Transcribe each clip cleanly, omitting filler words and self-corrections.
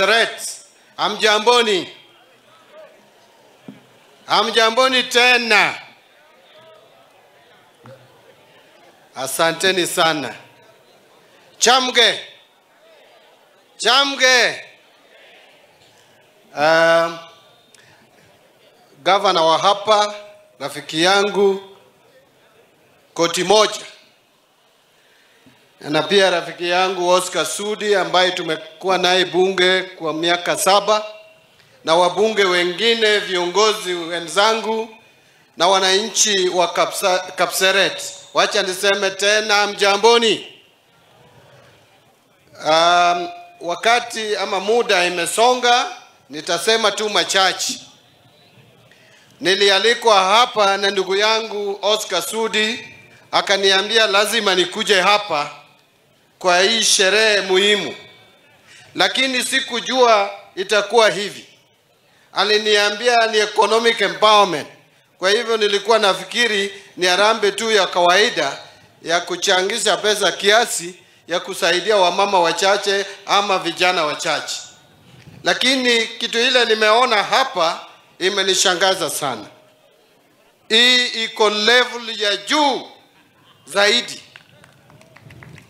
Kapseret, hamjamboni? Hamjamboni tena. Asanteni sana. Chamge. Gavana wa hapa, rafiki yangu, koti moja. Na pia rafiki yangu Oscar Sudi ambaye tumekuwa naye bunge kwa miaka 7, na wabunge wengine, viongozi wenzangu na wananchi wa Kapseret. Wacha niseme tena mjamboni. Wakati ama muda imesonga, nitasema tu machache. Nilialikwa hapa na ndugu yangu Oscar Sudi, akaniambia lazima nikuje hapa kwa hii sherehe muhimu. Lakini sikujua itakuwa hivi. Aliniambia ni economic empowerment. Kwa hivyo nilikuwa nafikiri ni harambee tu ya kawaida ya kuchangisha pesa kiasi ya kusaidia wamama wachache ama vijana wachache. Lakini kitu ile nimeona hapa imenishangaza sana. Hii iko level ya juu zaidi.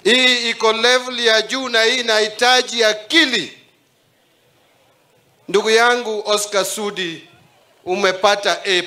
Hii iko level ya juu na hii inahitaji akili. Ndugu yangu Oscar Sudi, umepata A+.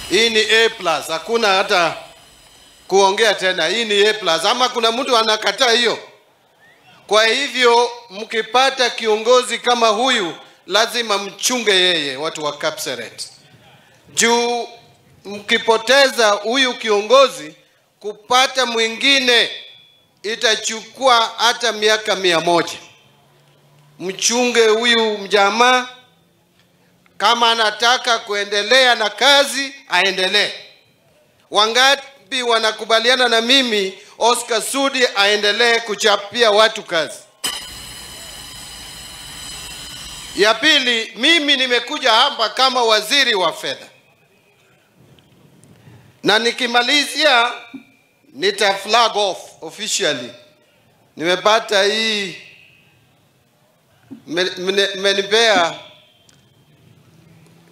Hii ni A+, hakuna hata kuongea tena. Hii ni A+, ama kuna mtu anakataa hiyo? Kwa hivyo mkipata kiongozi kama huyu, lazima mchunge yeye, watu wa Kapseret. Juu mkipoteza huyu kiongozi, kupata mwingine itachukua hata miaka 100. Mchunge huyu mjamaa, kama anataka kuendelea na kazi, aendelee. Wangapi wanakubaliana na mimi Oscar Sudi aendelee kuchapia watu kazi? Ya pili, mimi nimekuja hapa kama waziri wa fedha. Na nikimalizia nita flag off officially. Nimepata hii, menipea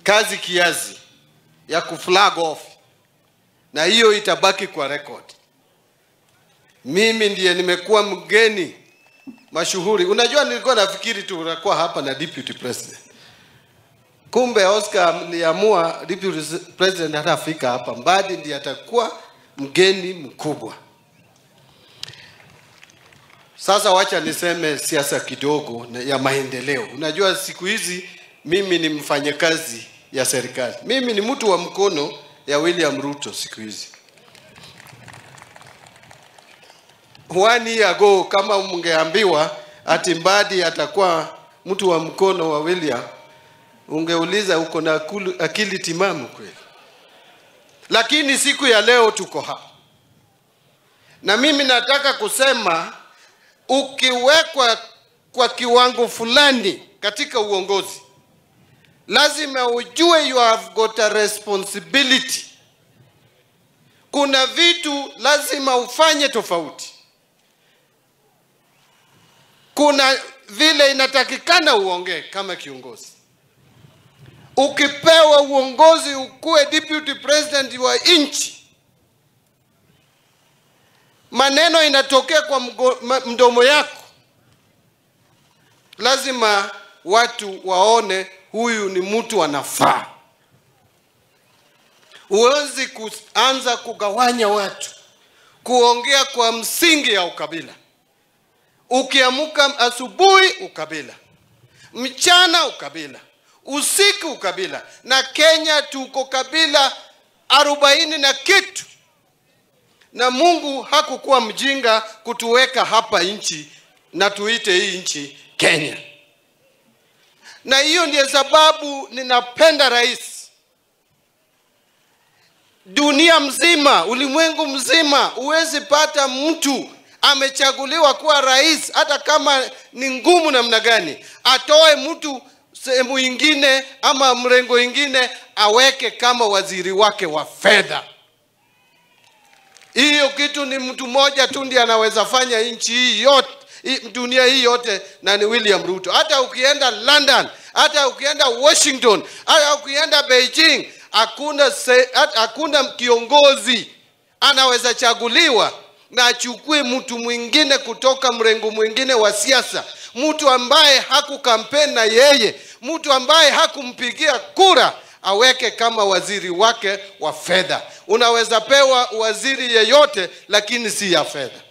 kazi kiasi ya kuflag off, na hiyo itabaki kwa record. Mimi ndiye nimekuwa mgeni mashuhuri. Unajua nilikuwa nafikiri tu unakuwa hapa na deputy president. Kumbe Oscar aliamua deputy president hatafika hapa. Mbadi ndiye atakuwa mgeni mkubwa. Sasa wacha niseme siasa kidogo ya maendeleo. Unajua siku hizi mimi ni mfanyakazi ya serikali. Mimi ni mtu wa mkono ya William Ruto siku hizi. 1 year ago, kama mungeambiwa ati Mbadi atakuwa mtu wa mkono wa William, ungeuliza uko na akili timamu kweli? Lakini siku ya leo tuko hapa. Na mimi nataka kusema, ukiwekwa kwa kiwango fulani katika uongozi, lazima ujue you have got a responsibility. Kuna vitu lazima ufanye tofauti. Kuna vile inatakikana uongee kama kiongozi. Ukipewa uongozi ukuwe deputy president wa nchi, maneno inatokea kwa mdomo yako. Lazima watu waone huyu ni mtu anafaa. Huwezi kuanza kugawanya watu, kuongea kwa msingi ya ukabila. Ukiamuka asubuhi ukabila, mchana ukabila, usiku ukabila. Na Kenya tuko kabila 40 na kitu. Na Mungu hakukuwa mjinga kutuweka hapa nchi na tuite hii nchi Kenya. Na hiyo ndiyo sababu ninapenda rais. Dunia mzima, ulimwengu mzima, huwezi pata mtu amechaguliwa kuwa rais, hata kama ni ngumu namna gani, atoe mtu sehemu ingine ama mrengo ingine aweke kama waziri wake wa fedha. Hiyo kitu ni mtu mmoja tu ndiye anaweza fanya nchi hii yote dunia hii yote na ni William Ruto. Hata ukienda London, hata ukienda Washington, hata ukienda Beijing, hakuna kiongozi anaweza chaguliwa na achukue mtu mwingine kutoka mrengo mwingine wa siasa, mtu ambaye hakukampeni na yeye, mtu ambaye hakumpigia kura aweke kama waziri wake wa fedha. Unaweza pewa waziri yeyote lakini si ya fedha.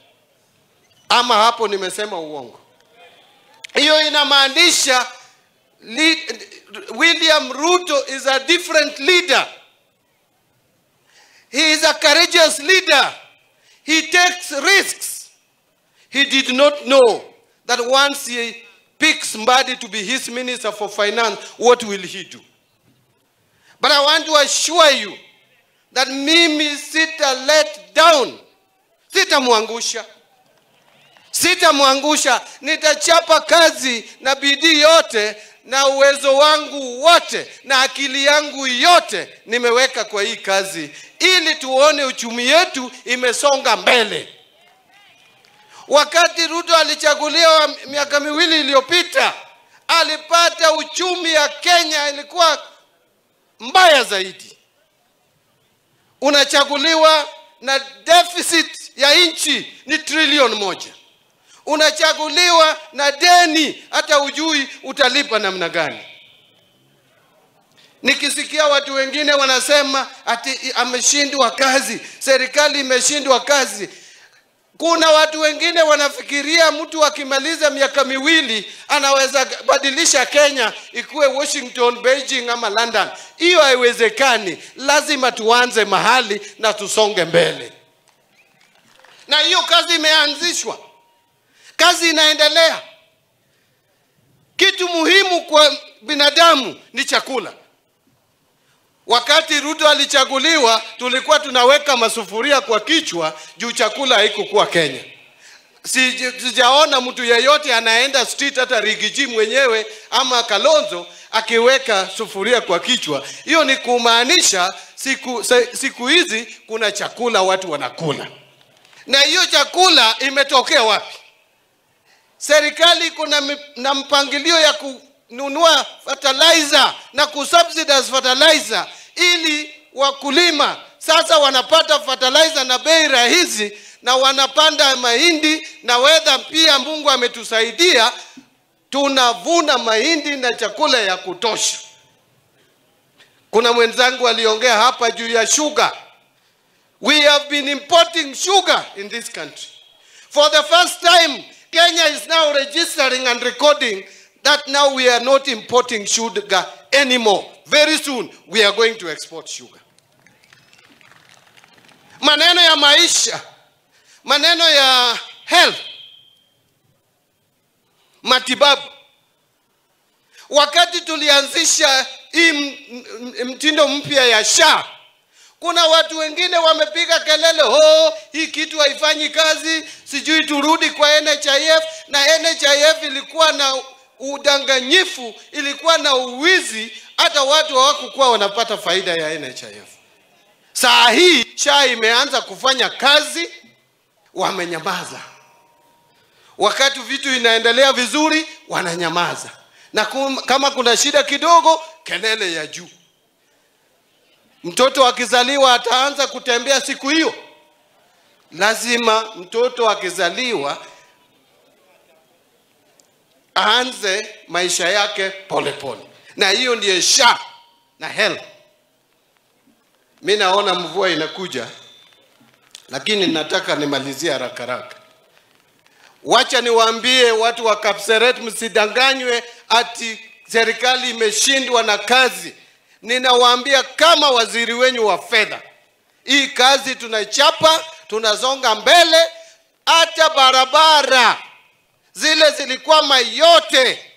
Ama hapo nimesema uongo? Hiyo inamaanisha William Ruto is a different leader. He is a courageous leader. He takes risks. He did not know that once he picks Mbadi to be his minister for finance, what will he do? But I want to assure you that mimi sita let down. Sitamwangusha. Nitachapa kazi na bidii yote na uwezo wangu wote na akili yangu yote nimeweka kwa hii kazi, ili tuone uchumi yetu imesonga mbele. Wakati Ruto alichaguliwa miaka miwili iliyopita, alipata uchumi ya Kenya ilikuwa mbaya zaidi. Unachaguliwa na deficit ya nchi ni trilioni 1. Unachaguliwa na deni hata ujui utalipa namna gani. Nikisikia watu wengine wanasema ati ameshindwa kazi, serikali imeshindwa kazi. Kuna watu wengine wanafikiria mtu akimaliza miaka miwili anaweza badilisha Kenya ikuwe Washington, Beijing ama London. Hiyo haiwezekani. Lazima tuanze mahali na tusonge mbele. Na hiyo kazi imeanzishwa. Kazi inaendelea. Kitu muhimu kwa binadamu ni chakula. Wakati Ruto alichaguliwa, tulikuwa tunaweka masufuria kwa kichwa juu chakula haikukuwa Kenya. Sijaona mtu yeyote anaenda street, hata Rigiji mwenyewe ama Kalonzo, akiweka sufuria kwa kichwa. Hiyo ni kumaanisha siku hizi kuna chakula watu wanakula. Na hiyo chakula imetokea wapi? Serikali kuna na mpangilio ya kununua fertilizer na kusubsidize fertilizer, ili wakulima sasa wanapata fertilizer na bei rahisi, na wanapanda mahindi, na weather pia Mungu ametusaidia, tunavuna mahindi na chakula ya kutosha. Kuna mwenzangu aliongea hapa juu ya sugar. We have been importing sugar in this country. For the first time, Kenya is now registering and recording that now we are not importing sugar anymore. Very soon, we are going to export sugar. Maneno ya maisha, maneno ya health, matibabu. Wakati tulianzisha hii mtindo mpya ya SHA, kuna watu wengine wamepiga kelele, hii kitu haifanyi kazi, sijui turudi kwa NHIF. Na NHIF ilikuwa na udanganyifu, ilikuwa na uwizi, hata watu hawakuwa wanapata faida ya NHIF. Saa hii SHA imeanza kufanya kazi, wamenyamaza. Wakati vitu inaendelea vizuri, wananyamaza. Na kama kuna shida kidogo, kelele ya juu. Mtoto akizaliwa ataanza kutembea siku hiyo. Lazima mtoto akizaliwa aanze maisha yake pole pole. Na hiyo ndiyo SHA na health. Mimi naona mvua inakuja, lakini nataka nimalizie haraka. Wacha niwaambie watu wa Kapseret, msidanganywe ati serikali imeshindwa na kazi. Ninawaambia kama waziri wenyu wa fedha, hii kazi tunaichapa, tunazonga mbele. Hata barabara zile zilikwama yote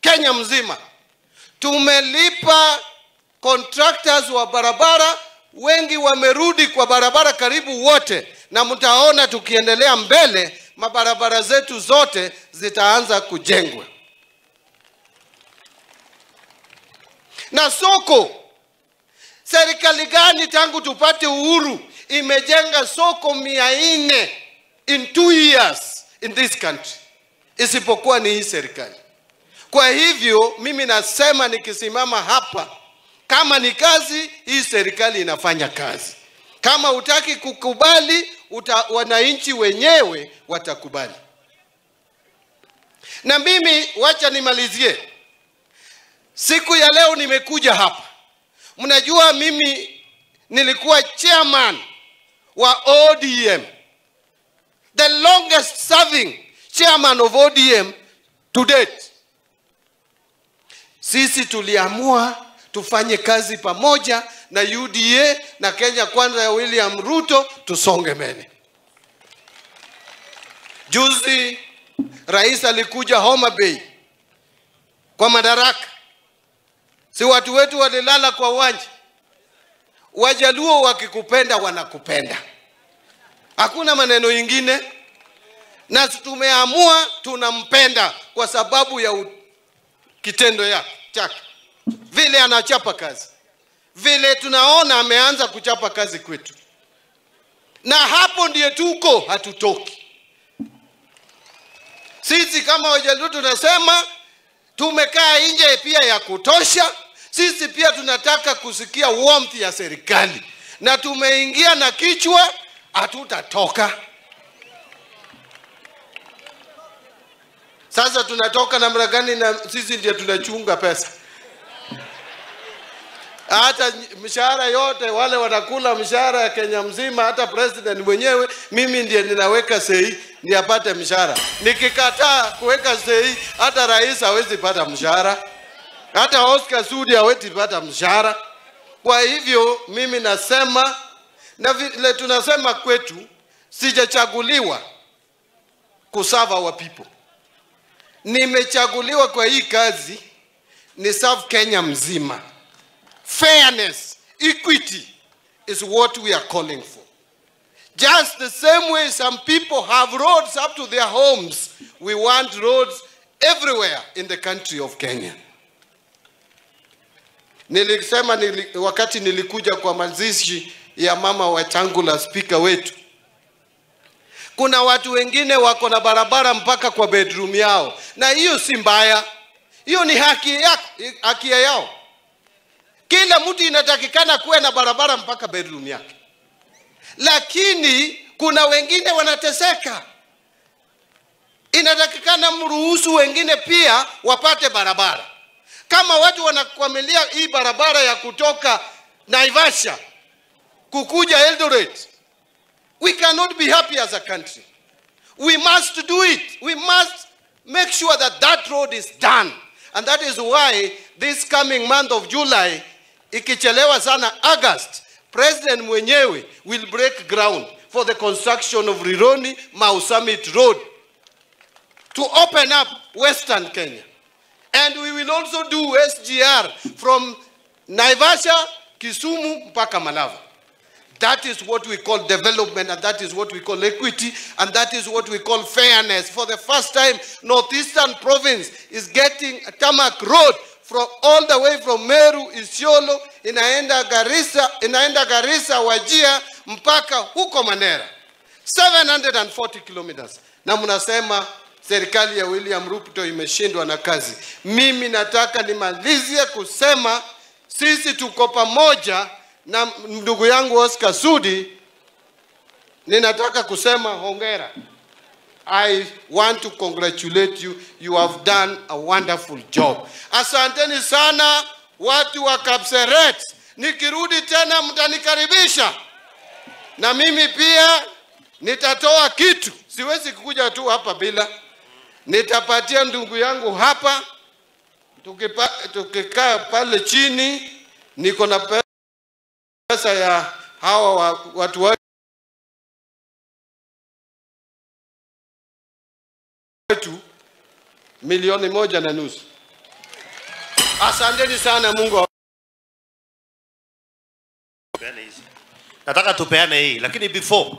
Kenya mzima, tumelipa contractors wa barabara, wengi wamerudi kwa barabara karibu wote. Na mtaona tukiendelea mbele, mabarabara zetu zote zitaanza kujengwa. Na soko, serikali gani tangu tupate uhuru imejenga soko 400 in 2 years in this country? isipokuwa ni hii serikali. Kwa hivyo mimi nasema nikisimama hapa, kama ni kazi, hii serikali inafanya kazi. Kama hutaki kukubali, wananchi wenyewe watakubali. Na mimi wacha nimalizie. Siku ya leo nimekuja hapa. Mnajua mimi nilikuwa chairman wa ODM. The longest serving chairman of ODM to date. Sisi tuliamua tufanye kazi pamoja na UDA na Kenya Kwanza ya William Ruto, tusonge mbele. Juzi rais alikuja Homa Bay kwa madaraka. Si watu wetu walilala kwa uwanja. Wajaluo wakikupenda wanakupenda. Hakuna maneno ingine. Na tumeamua tunampenda kwa sababu ya kitendo chake. Vile anachapa kazi. Vile tunaona ameanza kuchapa kazi kwetu. Na hapo ndiye tuko, hatutoki. Sisi kama Wajaluo tunasema tumekaa nje pia ya kutosha. Sisi pia tunataka kusikia warmth ya serikali. Na tumeingia na kichwa, hatutatoka. Sasa tunatoka namna gani? Na sisi ndiye tunachunga pesa. Hata mshahara yote wale wanakula mshahara ya Kenya mzima, hata president mwenyewe mimi ndiye ninaweka sei ni apate mshahara. Nikikataa kuweka sei, hata rais hawezi pata mshahara. Hata Oscar Sudi hawezi pata mshahara. Kwa hivyo mimi nasema, na vile tunasema kwetu, sijachaguliwa kuserve our people. Nimechaguliwa kwa hii kazi ni serve Kenya mzima. Fairness, equity is what we are calling for. Just the same way some people have roads up to their homes, we want roads everywhere in the country of Kenya. Nilisema wakati nilikuja kwa mazishi ya mama Wetangula, speaker wetu, kuna watu wengine wako na barabara mpaka kwa bedroom yao, na hiyo si mbaya. Hiyo ni haki yao. Kila mtu inatakikana kuwe na barabara mpaka bedroom yake. Lakini kuna wengine wanateseka. Inatakikana mruhusu wengine pia wapate barabara. Kama watu wanakwamilia hii barabara ya kutoka Naivasha kukuja Eldoret, we cannot be happy as a country. We must do it. We must make sure that that road is done. And that is why this coming month of July, ikichelewa sana August, President mwenyewe will break ground for the construction of Rironi Mau Summit Road to open up Western Kenya. And we will also do SGR from Naivasha, Kisumu, mpaka Malava. That is what we call development, and that is what we call equity, and that is what we call fairness. For the first time, Northeastern Province is getting a tarmac road from all the way from Meru, Isiolo, inaenda Garissa, Wajir, mpaka huko Mandera. 740 kilometers. Na mnasema serikali ya William Ruto imeshindwa na kazi. Mimi nataka nimalizie kusema sisi tuko pamoja na ndugu yangu Oscar Sudi. Ninataka kusema hongera. I want to congratulate you. You have done a wonderful job. Asanteni sana watu wa Kapseret. Nikirudi tena mtanikaribisha. Na mimi pia nitatoa kitu. Siwezi kukuja tu hapa bila. Nitapatia ndugu yangu hapa. Tukikaa pale chini, niko na pesa ya hawa watu wetu 1.5 milioni. Asanteni sana, Mungu. Nataka tupeane hii, lakini before